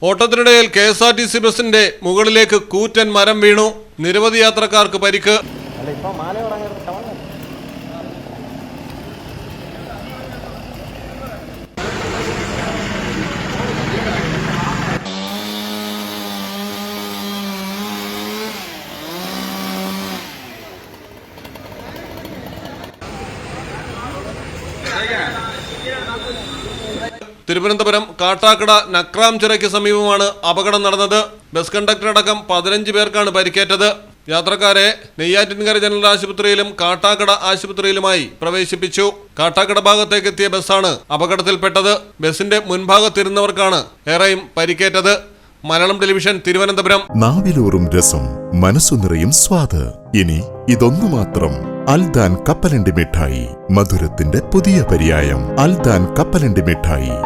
ഓട്ടത്തിനിടയിൽ KSRTC ബസിന്റെ മുകളിലേക്ക് കൂറ്റൻ മരം വീണു. നിരവധി യാത്രക്കാർക്ക് പരിക്ക്. തിരുവനന്തപുരം കാട്ടാക്കട നക്രാംചിറയ്ക്ക് സമീപമാണ് അപകടം നടന്നത്. ബസ് കണ്ടക്ടർ അടക്കം 15 പേർക്കാണ് പരിക്കേറ്റത്. യാത്രക്കാരെ നെയ്യാറ്റിൻകര ജനറൽ ആശുപത്രിയിലും കാട്ടാക്കട ആശുപത്രിയിലുമായി പ്രവേശിപ്പിച്ചു. കാട്ടാക്കട ഭാഗത്തേക്ക് എത്തിയ ബസ്സാണ് അപകടത്തിൽപ്പെട്ടത്. ബസിന്റെ മുൻഭാഗത്തിരുന്നവർക്കാണ് ഏറെയും പരിക്കേറ്റത്. മലയാളം ടെലിവിഷൻ, തിരുവനന്തപുരം. നാവിലൂറും രസം, മനസ്സു നിറയും സ്വാദ്. ഇനി ഇതൊന്നു മാത്രം. അൽദാൻ കപ്പലണ്ടി മിഠായി, മധുരത്തിന്റെ പുതിയ പര്യായം. അൽദാൻ കപ്പലണ്ടി മിഠായി.